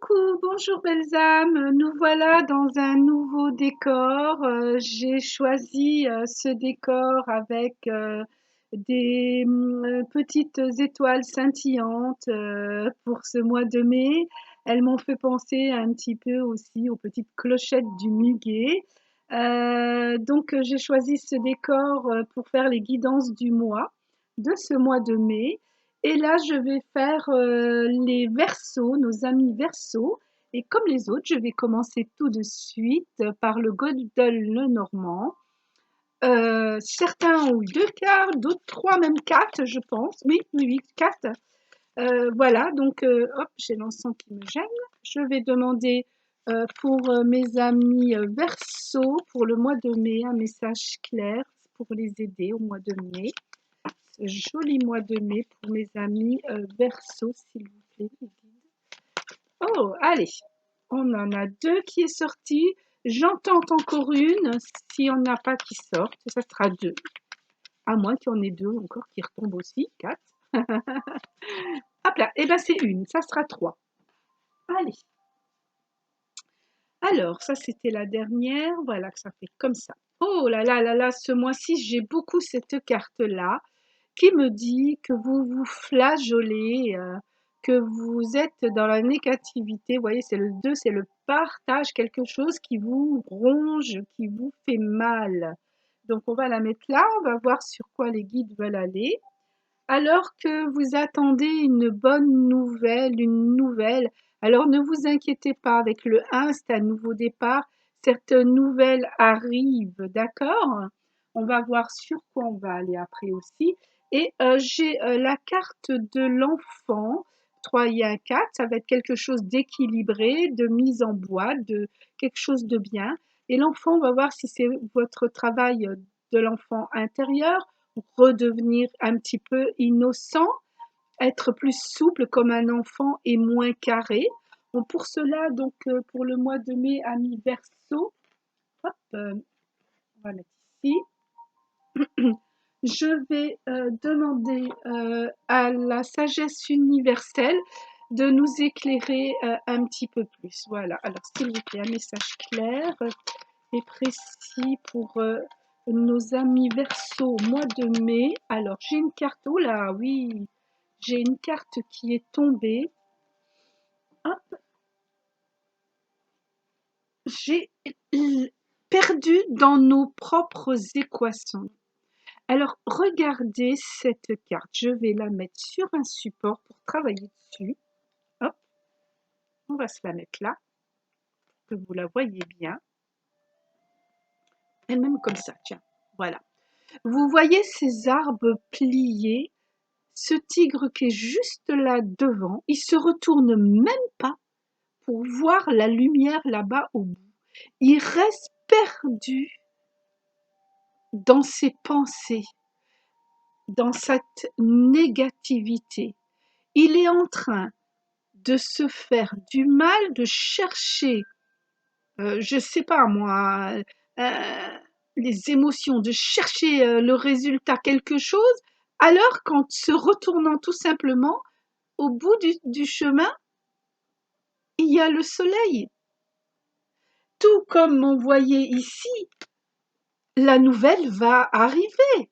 Coucou, bonjour belles âmes, nous voilà dans un nouveau décor. J'ai choisi ce décor avec des petites étoiles scintillantes pour ce mois de mai. Elles m'ont fait penser un petit peu aussi aux petites clochettes du muguet. Donc j'ai choisi ce décor pour faire les guidances du mois, de ce mois de mai. Et là, je vais faire les Verseaux, nos amis Verseaux. Et comme les autres, je vais commencer tout de suite par le Godel le Normand. Certains ont eu 2 quarts, d'autres 3, même 4, je pense. Oui, oui, oui, 4. Voilà, donc hop, j'ai l'encens qui me gêne. Je vais demander pour mes amis Verseaux pour le mois de mai un message clair pour les aider au mois de mai. Joli mois de mai pour mes amis Verseaux, s'il vous plaît, les guides. Oh, allez, on en a 2 qui est sorti. J'en tente encore une. S'il n'y en a pas qui sortent, ça sera 2. À moins qu'il y en ait 2 encore qui retombent aussi. 4. Hop là, et ben c'est une, ça sera 3. Allez. Alors, ça c'était la dernière. Voilà que ça fait comme ça. Oh là là là là, ce mois-ci, j'ai beaucoup cette carte-là qui me dit que vous vous flageolez, que vous êtes dans la négativité. Vous voyez, c'est le 2, c'est le partage, quelque chose qui vous ronge, qui vous fait mal. Donc on va la mettre là, on va voir sur quoi les guides veulent aller. Alors que vous attendez une bonne nouvelle, une nouvelle, alors ne vous inquiétez pas, avec le 1, c'est un nouveau départ, cette nouvelle arrive, d'accord? On va voir sur quoi on va aller après aussi. Et j'ai la carte de l'enfant, 3 et 1, 4, ça va être quelque chose d'équilibré, de mise en boîte, de quelque chose de bien. Et l'enfant, on va voir si c'est votre travail de l'enfant intérieur, redevenir un petit peu innocent, être plus souple comme un enfant et moins carré. Bon, pour cela, donc pour le mois de mai, ami Verseau, hop, on va mettre ici. Je vais demander à la sagesse universelle de nous éclairer un petit peu plus. Voilà, alors s'il vous plaît, un message clair et précis pour nos amis Verseau au mois de mai. Alors, j'ai une carte, oh là, oui, j'ai une carte qui est tombée. Hop, j'ai perdu dans nos propres équations. Alors, regardez cette carte. Je vais la mettre sur un support pour travailler dessus. Hop, on va se la mettre là, que vous la voyez bien. Et même comme ça, tiens, voilà. Vous voyez ces arbres pliés, ce tigre qui est juste là devant, il se retourne même pas pour voir la lumière là-bas au bout. Il reste perdu dans ses pensées, dans cette négativité. Il est en train de se faire du mal, de chercher, je sais pas moi, euh, les émotions, de chercher le résultat, quelque chose, alors qu'en se retournant tout simplement, au bout du chemin, il y a le soleil. Tout comme on voyait ici, la nouvelle va arriver.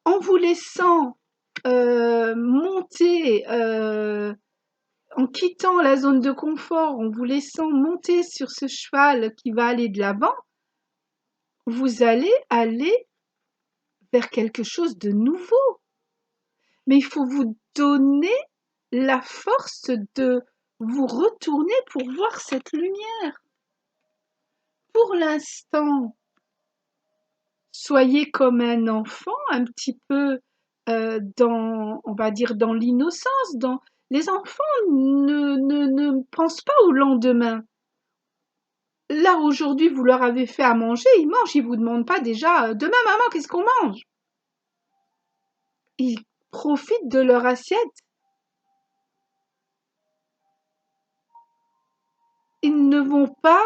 En vous laissant monter, en quittant la zone de confort, en vous laissant monter sur ce cheval qui va aller de l'avant, vous allez aller vers quelque chose de nouveau. Mais il faut vous donner la force de vous retourner pour voir cette lumière. Pour l'instant, soyez comme un enfant, un petit peu dans, on va dire, dans l'innocence. Les enfants ne pensent pas au lendemain. Là, aujourd'hui, vous leur avez fait à manger, ils mangent, ils vous demandent pas déjà demain, maman, qu'est-ce qu'on mange? Ils profitent de leur assiette. Ils ne vont pas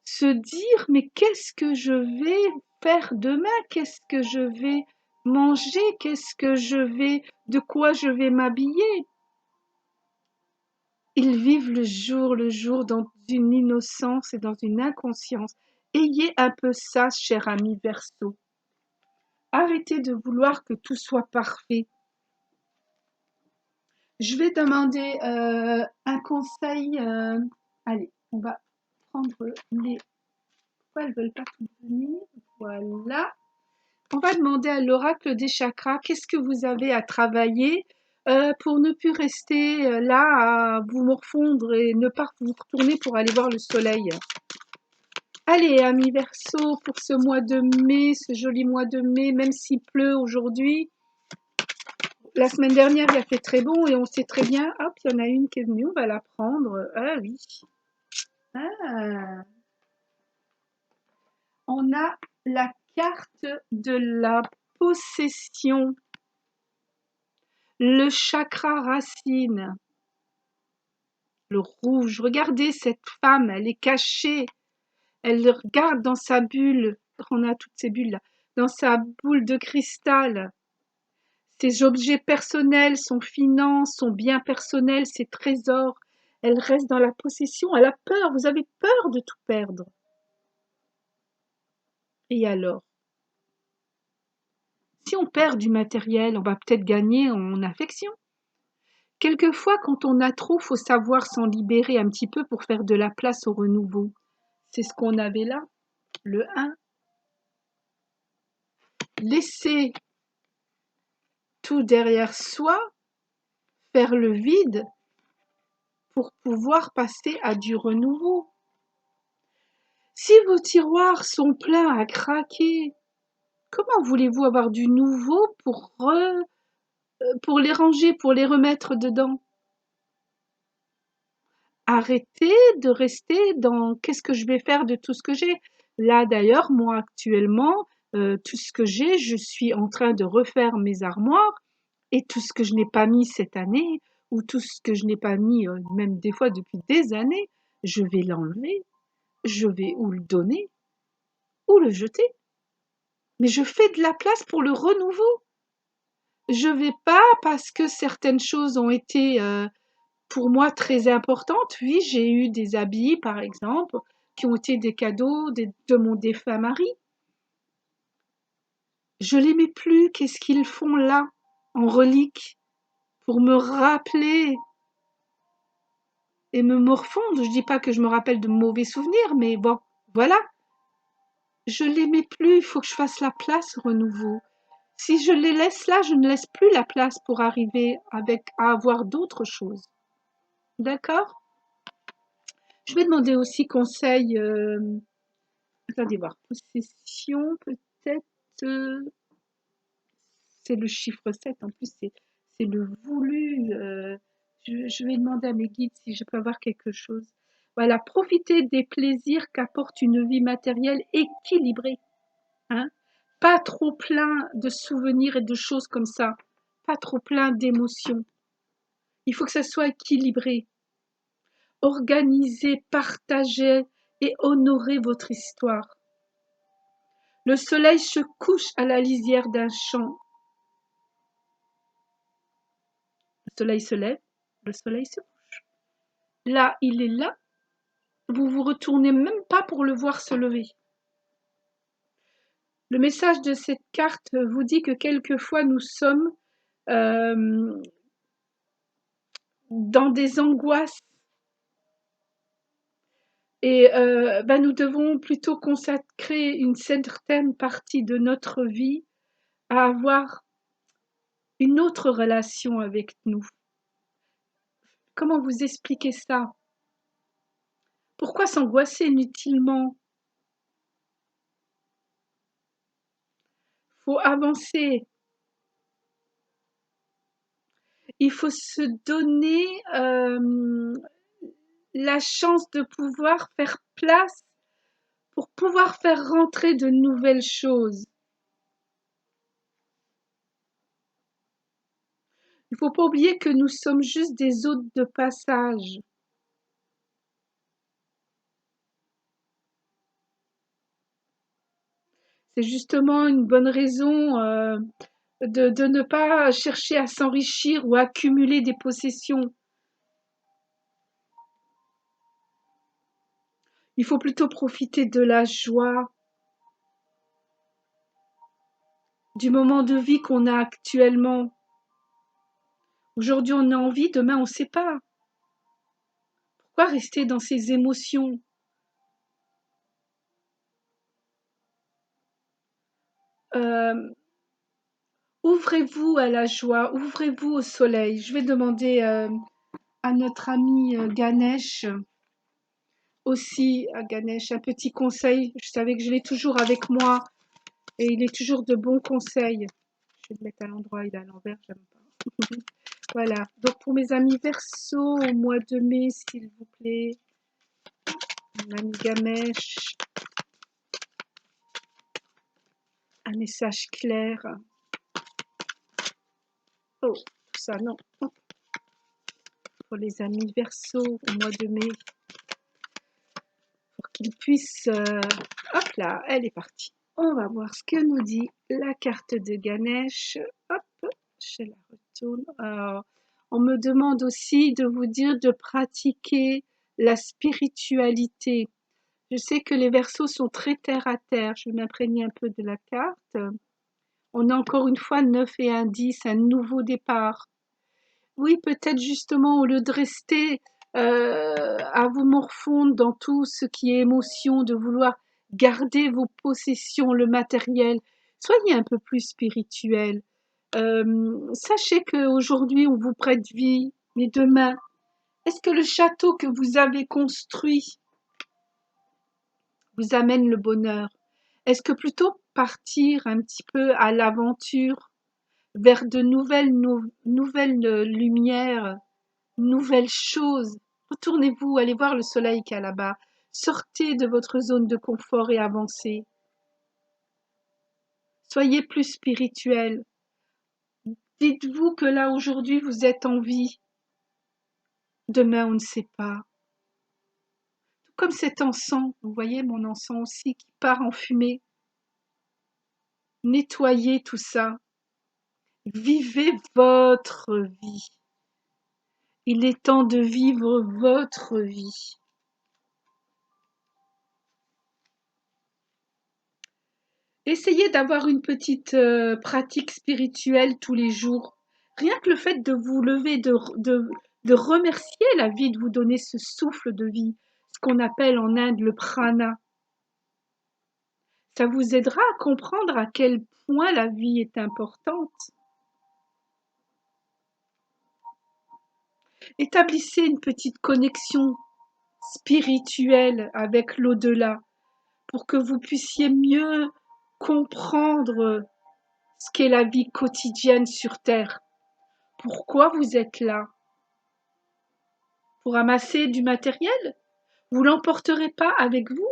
se dire, mais qu'est-ce que je vais faire demain? Qu'est-ce que je vais manger? De quoi je vais m'habiller? Ils vivent le jour dans une innocence et dans une inconscience. Ayez un peu ça, cher ami Verseau. Arrêtez de vouloir que tout soit parfait. Je vais demander un conseil. Allez, on va prendre les. Pourquoi elles veulent pas tout venir? Voilà. On va demander à l'oracle des chakras qu'est-ce que vous avez à travailler pour ne plus rester là à vous morfondre et ne pas vous retourner pour aller voir le soleil. Allez, amis Verseau, pour ce mois de mai, ce joli mois de mai, même s'il pleut aujourd'hui. La semaine dernière, il a fait très bon et on sait très bien. Hop, il y en a une qui est venue, on va la prendre. Ah oui. Ah. On a la carte de la possession. Le chakra racine, le rouge. Regardez cette femme, elle est cachée. Elle regarde dans sa bulle. On a toutes ces bulles là. Dans sa boule de cristal. Ses objets personnels, son finance, son bien personnel, ses trésors. Elle reste dans la possession. Elle a peur. Vous avez peur de tout perdre. Et alors? Si on perd du matériel, on va peut-être gagner en affection. Quelquefois, quand on a trop, faut savoir s'en libérer un petit peu pour faire de la place au renouveau. C'est ce qu'on avait là, le 1. Laisser tout derrière soi, faire le vide pour pouvoir passer à du renouveau. Si vos tiroirs sont pleins à craquer, comment voulez-vous avoir du nouveau pour les ranger, pour les remettre dedans? Arrêtez de rester dans qu'est-ce que je vais faire de tout ce que j'ai. Là d'ailleurs, moi actuellement, tout ce que j'ai, je suis en train de refaire mes armoires et tout ce que je n'ai pas mis cette année ou tout ce que je n'ai pas mis même des fois depuis des années, je vais l'enlever, je vais ou le donner ou le jeter. Mais je fais de la place pour le renouveau. Je vais pas parce que certaines choses ont été pour moi très importante. Oui, j'ai eu des habits, par exemple, qui ont été des cadeaux de mon défunt mari. Je les mets plus. Qu'est-ce qu'ils font là, en relique, pour me rappeler et me morfondre? Je dis pas que je me rappelle de mauvais souvenirs, mais bon, voilà. Je les mets plus. Il faut que je fasse la place au renouveau. Si je les laisse là, je ne laisse plus la place pour arriver à avoir d'autres choses. D'accord? Je vais demander aussi conseil. Attendez voir. Possession, peut-être. C'est le chiffre 7. En plus, c'est le voulu. Je vais demander à mes guides si je peux avoir quelque chose. Voilà, profiter des plaisirs qu'apporte une vie matérielle équilibrée. Hein? Pas trop plein de souvenirs et de choses comme ça. Pas trop plein d'émotions. Il faut que ça soit équilibré. Organisez, partagez et honorez votre histoire. Le soleil se couche à la lisière d'un champ. Le soleil se lève, le soleil se couche. Là, il est là. Vous vous retournez même pas pour le voir se lever. Le message de cette carte vous dit que quelquefois nous sommes dans des angoisses et nous devons plutôt consacrer une certaine partie de notre vie à avoir une autre relation avec nous. Comment vous expliquer ça? Pourquoi s'angoisser inutilement? Faut avancer. Il faut se donner la chance de pouvoir faire place pour pouvoir faire rentrer de nouvelles choses. Il ne faut pas oublier que nous sommes juste des hôtes de passage. C'est justement une bonne raison de ne pas chercher à s'enrichir ou à accumuler des possessions. Il faut plutôt profiter de la joie, du moment de vie qu'on a actuellement. Aujourd'hui, on a envie, demain, on ne sait pas. Pourquoi rester dans ces émotions? Euh, Ouvrez-vous à la joie, ouvrez-vous au soleil. Je vais demander à notre ami Ganesh aussi, à Ganesh, un petit conseil. Je savais que je l'ai toujours avec moi et il est toujours de bons conseils. Je vais le mettre à l'endroit, il est à l'envers, j'aime pas. Voilà. Donc pour mes amis Verseau au mois de mai, s'il vous plaît, mon ami Ganesh, un message clair. Oh, ça non. Pour les amis Verseau au mois de mai, pour qu'ils puissent... hop là, elle est partie. On va voir ce que nous dit la carte de Ganesh. Hop, je la retourne. Alors, on me demande aussi de vous dire de pratiquer la spiritualité. Je sais que les Verseaux sont très terre à terre. Je vais m'imprégner un peu de la carte. On a encore une fois 9 et un 10, un nouveau départ. Oui, peut-être justement, au lieu de rester à vous morfondre dans tout ce qui est émotion, de vouloir garder vos possessions, le matériel, soyez un peu plus spirituel. Sachez qu'aujourd'hui, on vous prête vie, mais demain, est-ce que le château que vous avez construit vous amène le bonheur? Est-ce que plutôt partir un petit peu à l'aventure vers de nouvelles lumières, nouvelles choses. Retournez-vous, allez voir le soleil qu'il y a là-bas. Sortez de votre zone de confort et avancez. Soyez plus spirituel. Dites-vous que là, aujourd'hui, vous êtes en vie. Demain, on ne sait pas. Comme cet encens, vous voyez mon encens aussi qui part en fumée. Nettoyez tout ça. Vivez votre vie. Il est temps de vivre votre vie. Essayez d'avoir une petite pratique spirituelle tous les jours. Rien que le fait de vous lever, de remercier la vie, de vous donner ce souffle de vie, ce qu'on appelle en Inde le prana, ça vous aidera à comprendre à quel point la vie est importante. Établissez une petite connexion spirituelle avec l'au-delà pour que vous puissiez mieux comprendre ce qu'est la vie quotidienne sur Terre. Pourquoi vous êtes là? Pour amasser du matériel? Vous l'emporterez pas avec vous?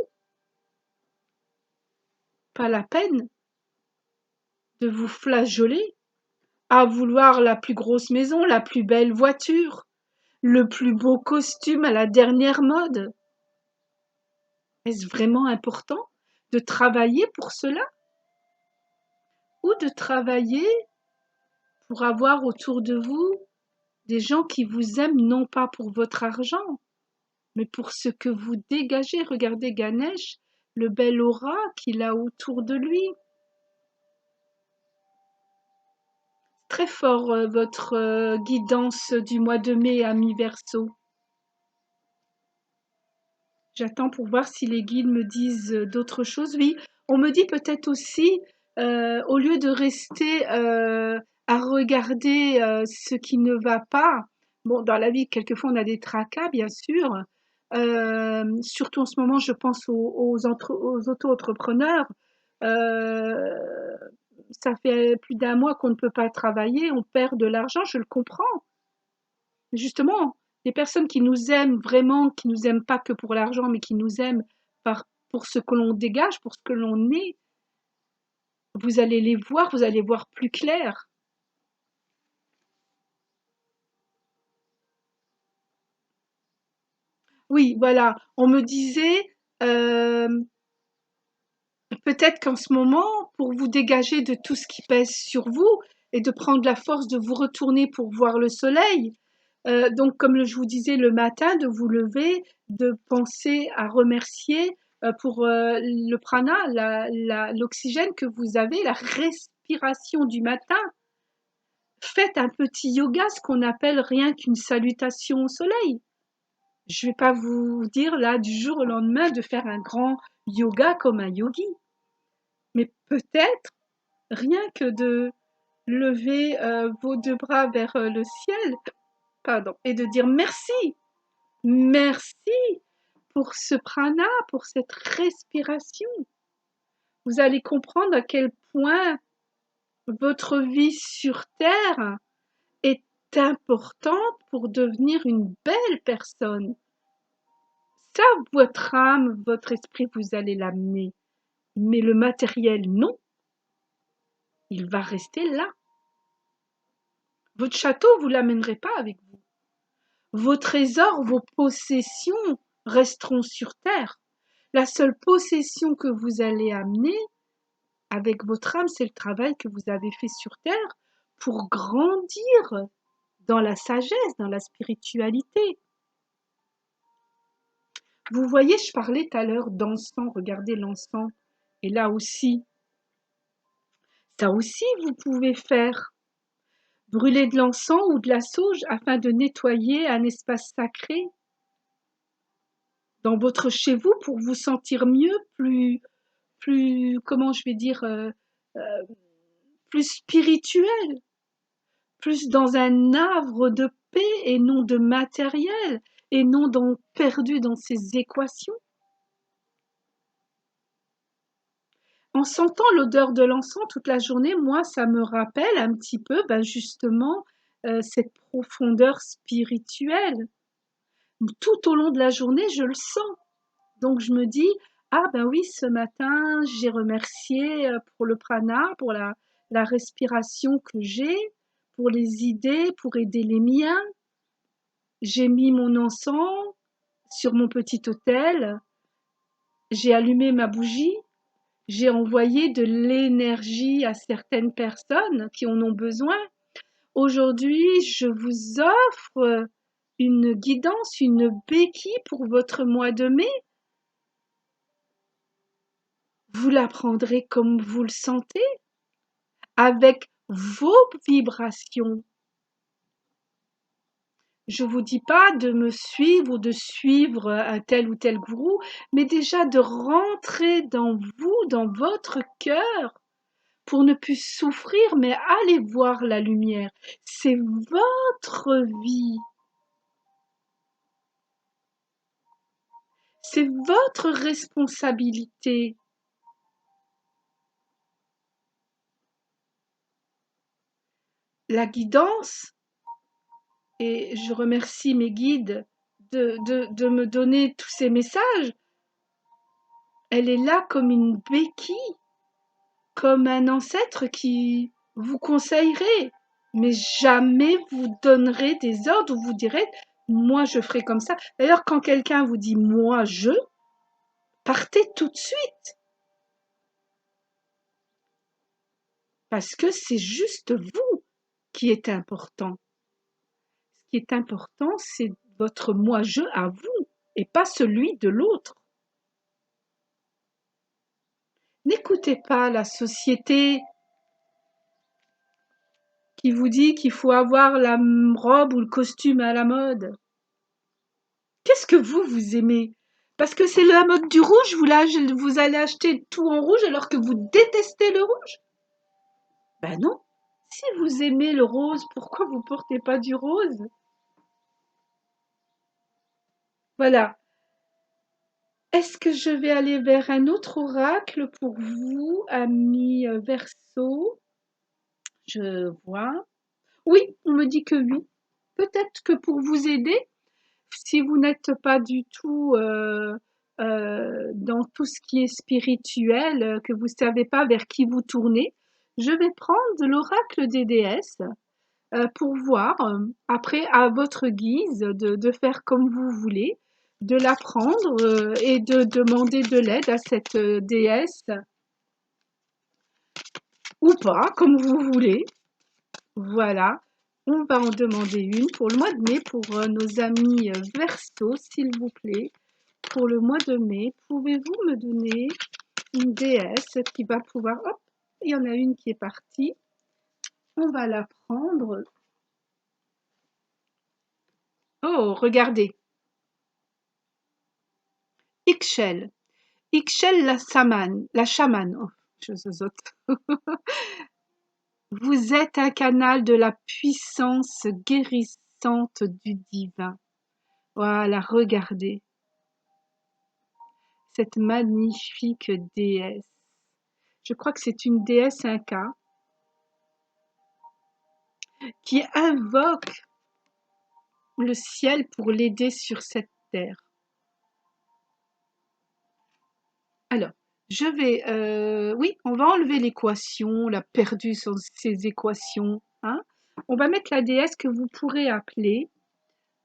Pas la peine de vous flageoler à vouloir la plus grosse maison, la plus belle voiture, le plus beau costume à la dernière mode. Est-ce vraiment important de travailler pour cela? Ou de travailler pour avoir autour de vous des gens qui vous aiment non pas pour votre argent, mais pour ce que vous dégagez? Regardez Ganesh, le bel aura qu'il a autour de lui. Très fort votre guidance du mois de mai à mi-verso. J'attends pour voir si les guides me disent d'autres choses. Oui, on me dit peut-être aussi, au lieu de rester à regarder ce qui ne va pas, bon, dans la vie, quelquefois on a des tracas, bien sûr, surtout en ce moment, je pense aux auto-entrepreneurs. Euh, Ça fait plus d'un mois qu'on ne peut pas travailler, on perd de l'argent, je le comprends. Justement, les personnes qui nous aiment vraiment, qui nous aiment pas que pour l'argent, mais qui nous aiment pour ce que l'on dégage, pour ce que l'on est, vous allez les voir, vous allez voir plus clair. Oui, voilà, on me disait, euh, peut-être qu'en ce moment, pour vous dégager de tout ce qui pèse sur vous et de prendre la force de vous retourner pour voir le soleil, Donc comme je vous disais le matin, de vous lever, de penser à remercier pour le prana, l'oxygène que vous avez, la respiration du matin. Faites un petit yoga, ce qu'on appelle rien qu'une salutation au soleil. Je vais pas vous dire là du jour au lendemain de faire un grand yoga comme un yogi, mais peut-être rien que de lever vos deux bras vers le ciel, pardon, et de dire merci, merci pour ce prana, pour cette respiration. Vous allez comprendre à quel point votre vie sur Terre est importante pour devenir une belle personne. Ça, votre âme, votre esprit, vous allez l'amener. Mais le matériel, non. Il va rester là. Votre château, vous l'amènerez pas avec vous. Vos trésors, vos possessions resteront sur terre. La seule possession que vous allez amener avec votre âme, c'est le travail que vous avez fait sur terre pour grandir dans la sagesse, dans la spiritualité. Vous voyez, je parlais tout à l'heure d'encens, regardez l'encens. Et là aussi, ça aussi vous pouvez faire. Brûler de l'encens ou de la sauge afin de nettoyer un espace sacré dans votre chez vous pour vous sentir mieux, comment je vais dire, euh, plus spirituel, plus dans un havre de paix et non de matériel et non perdu dans ces équations. En sentant l'odeur de l'encens toute la journée, moi, ça me rappelle un petit peu, ben justement, cette profondeur spirituelle. Tout au long de la journée, je le sens. Donc je me dis, ah ben oui, ce matin, j'ai remercié pour le prana, pour la respiration que j'ai, pour les idées, pour aider les miens. J'ai mis mon encens sur mon petit autel, j'ai allumé ma bougie, j'ai envoyé de l'énergie à certaines personnes qui en ont besoin. Aujourd'hui, je vous offre une guidance, une béquille pour votre mois de mai. Vous la prendrez comme vous le sentez, avec vos vibrations. Je vous dis pas de me suivre ou de suivre un tel ou tel gourou, mais déjà de rentrer dans vous, dans votre cœur, pour ne plus souffrir, mais aller voir la lumière. C'est votre vie. C'est votre responsabilité. La guidance, et je remercie mes guides de me donner tous ces messages, elle est là comme une béquille, comme un ancêtre qui vous conseillerait, mais jamais vous donnerez des ordres ou vous direz moi je ferai comme ça. D'ailleurs, quand quelqu'un vous dit moi je, partez tout de suite, parce que c'est juste vous qui est important. Ce qui est important, c'est votre moi je à vous et pas celui de l'autre. N'écoutez pas la société qui vous dit qu'il faut avoir la robe ou le costume à la mode. Qu'est-ce que vous aimez? Parce que c'est la mode du rouge, vous allez acheter tout en rouge alors que vous détestez le rouge? Ben non. Si vous aimez le rose, pourquoi vous portez pas du rose? Voilà. Est-ce que je vais aller vers un autre oracle pour vous, amis Verseau? Je vois. Oui, on me dit que oui. Peut-être que pour vous aider, si vous n'êtes pas du tout dans tout ce qui est spirituel, que vous ne savez pas vers qui vous tournez, je vais prendre l'oracle des déesses pour voir, après à votre guise, de faire comme vous voulez, de la prendre et de demander de l'aide à cette déesse ou pas, comme vous voulez. Voilà. On va en demander une pour le mois de mai, pour nos amis Verseau, s'il vous plaît. Pour le mois de mai, pouvez-vous me donner une déesse qui va pouvoir... Hop, il y en a une qui est partie. On va la prendre. Oh, regardez. Ixchel. Ixchel la chamane. Oh, je zozote. Vous êtes un canal de la puissance guérissante du divin. Voilà, regardez cette magnifique déesse. Je crois que c'est une déesse inca qui invoque le ciel pour l'aider sur cette terre. Alors, oui, on va enlever l'équation, on l'a perdu sans ces équations, hein. On va mettre la déesse que vous pourrez appeler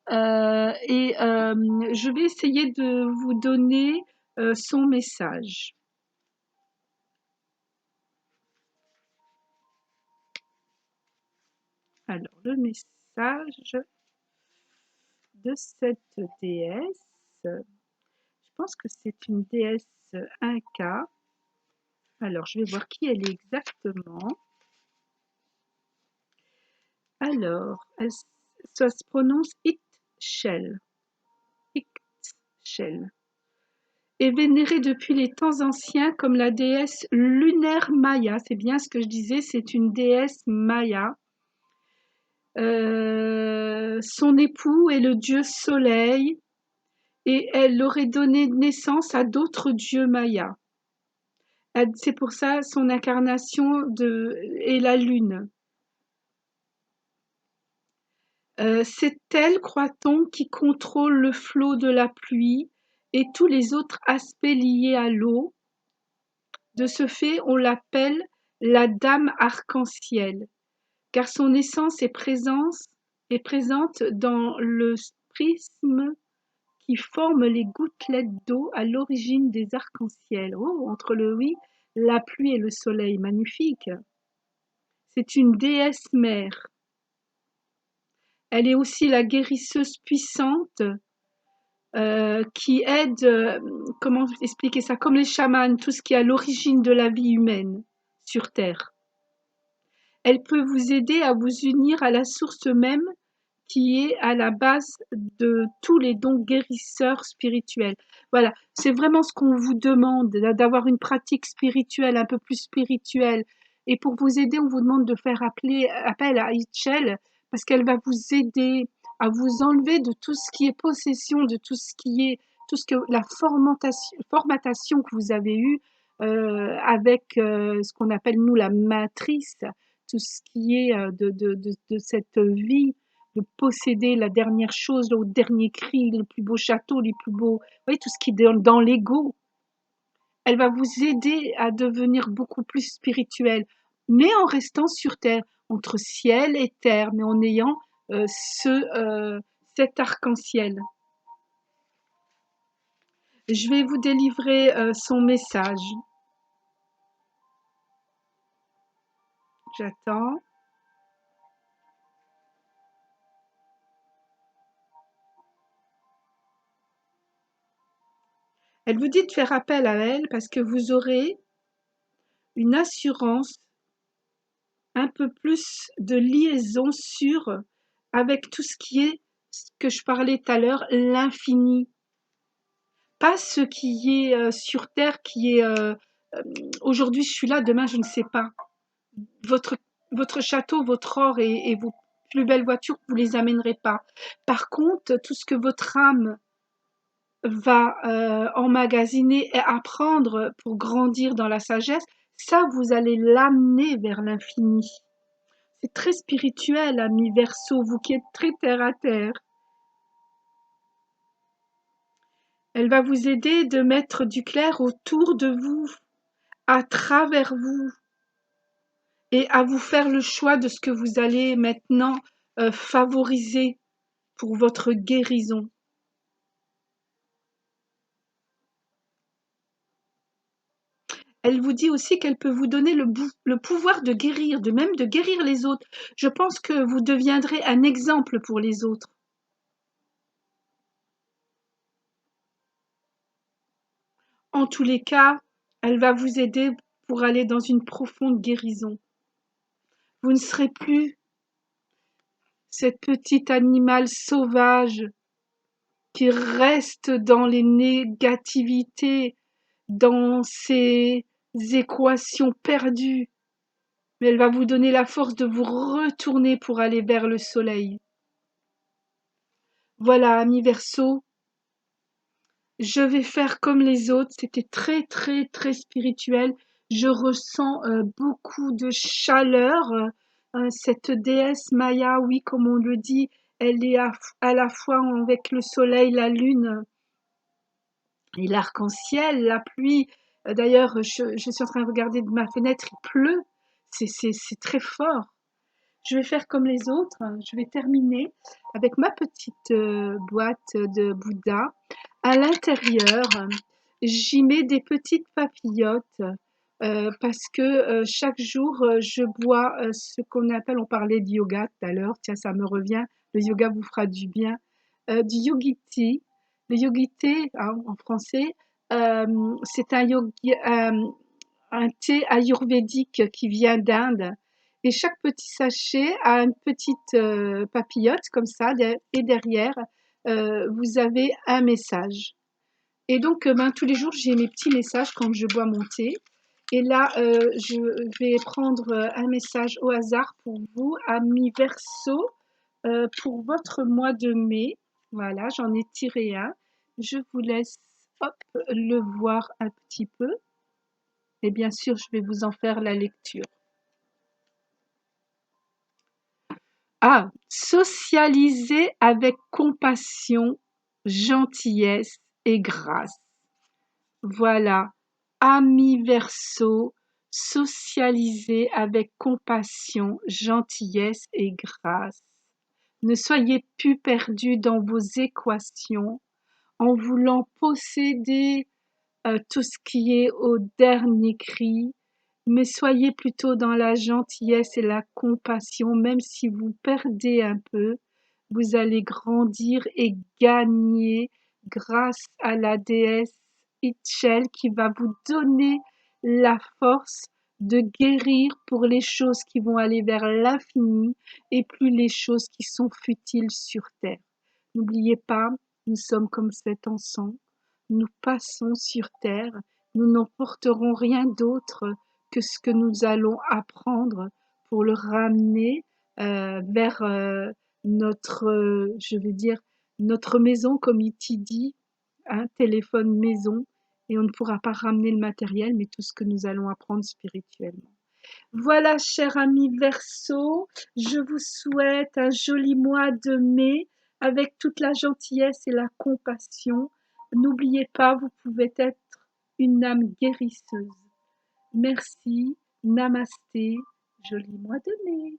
je vais essayer de vous donner son message. Alors, le message de cette déesse, je pense que c'est une déesse inca. Alors, je vais voir qui elle est exactement. Alors, ça se prononce Ixchel. Ixchel. Est vénérée depuis les temps anciens comme la déesse lunaire maya. C'est bien ce que je disais, c'est une déesse maya. Son époux est le dieu soleil et elle aurait donné naissance à d'autres dieux mayas. C'est pour ça son incarnation est la lune. C'est elle, croit-on, qui contrôle le flot de la pluie et tous les autres aspects liés à l'eau. De ce fait, on l'appelle la Dame arc-en-ciel, car son essence est présente dans le prisme qui forme les gouttelettes d'eau à l'origine des arcs-en-ciel. Oh, entre la pluie et le soleil, magnifique. C'est une déesse mère. Elle est aussi la guérisseuse puissante qui aide, comment expliquer ça, comme les chamans, tout ce qui est à l'origine de la vie humaine sur Terre. Elle peut vous aider à vous unir à la source même qui est à la base de tous les dons guérisseurs spirituels. Voilà, c'est vraiment ce qu'on vous demande, d'avoir une pratique spirituelle, un peu plus spirituelle. Et pour vous aider, on vous demande de faire appel à Ixchel, parce qu'elle va vous aider à vous enlever de tout ce qui est possession, de tout ce qui est, tout ce que la formatation que vous avez eue avec ce qu'on appelle nous la matrice, tout ce qui est de cette vie de posséder la dernière chose, le dernier cri, le plus beau château, les plus beaux, vous voyez, tout ce qui est dans l'ego. Elle va vous aider à devenir beaucoup plus spirituel, mais en restant sur terre, entre ciel et terre, mais en ayant cet arc-en-ciel. Je vais vous délivrer son message. J'attends. Elle vous dit de faire appel à elle parce que vous aurez une assurance, un peu plus de liaison sûre avec tout ce qui est, ce que je parlais tout à l'heure, l'infini. Pas ce qui est sur Terre, qui est aujourd'hui je suis là, demain je ne sais pas. Votre, votre château, votre or et vos plus belles voitures, vous les amènerez pas. Par contre, tout ce que votre âme va emmagasiner et apprendre pour grandir dans la sagesse, ça, vous allez l'amener vers l'infini. C'est très spirituel, ami Verseau, vous qui êtes très terre à terre. Elle va vous aider de mettre du clair autour de vous, à travers vous, et à vous faire le choix de ce que vous allez maintenant favoriser pour votre guérison. Elle vous dit aussi qu'elle peut vous donner le pouvoir de guérir, de même de guérir les autres. Je pense que vous deviendrez un exemple pour les autres. En tous les cas, elle va vous aider pour aller dans une profonde guérison. Vous ne serez plus cette petite animal sauvage qui reste dans les négativités, dans ses équations perdues, mais elle va vous donner la force de vous retourner pour aller vers le soleil. Voilà, ami Verseau, je vais faire comme les autres, c'était très très très spirituel. Je ressens beaucoup de chaleur. Cette déesse Maya, oui, comme on le dit, elle est à la fois avec le soleil, la lune et l'arc-en-ciel, la pluie. D'ailleurs, je suis en train de regarder de ma fenêtre, il pleut. C'est très fort. Je vais faire comme les autres. Je vais terminer avec ma petite boîte de Bouddha. À l'intérieur, j'y mets des petites papillotes parce que chaque jour, je bois ce qu'on appelle, on parlait de yoga tout à l'heure, tiens, ça me revient, le yoga vous fera du bien, du yogi tea. Le yogi tea, hein, en français, c'est un thé ayurvédique qui vient d'Inde. Et chaque petit sachet a une petite papillote comme ça, et derrière, vous avez un message. Et donc, ben, tous les jours, j'ai mes petits messages quand je bois mon thé. Et là, je vais prendre un message au hasard pour vous, amis Verseau, pour votre mois de mai. Voilà, j'en ai tiré un. Je vous laisse, hop, le voir un petit peu. Et bien sûr, je vais vous en faire la lecture. Ah, socialiser avec compassion, gentillesse et grâce. Voilà, ami Verseau, socialiser avec compassion, gentillesse et grâce. Ne soyez plus perdus dans vos équations en voulant posséder tout ce qui est au dernier cri, mais soyez plutôt dans la gentillesse et la compassion, même si vous perdez un peu, vous allez grandir et gagner grâce à la déesse Itchel qui va vous donner la force de guérir pour les choses qui vont aller vers l'infini et plus les choses qui sont futiles sur terre. N'oubliez pas, nous sommes comme cet encens, nous passons sur terre, nous n'emporterons rien d'autre que ce que nous allons apprendre pour le ramener vers notre, je vais dire, notre maison, comme Iti dit, hein, téléphone maison, et on ne pourra pas ramener le matériel, mais tout ce que nous allons apprendre spirituellement. Voilà, cher ami Verseau, je vous souhaite un joli mois de mai avec toute la gentillesse et la compassion. N'oubliez pas, vous pouvez être une âme guérisseuse. Merci, namasté, joli mois de mai.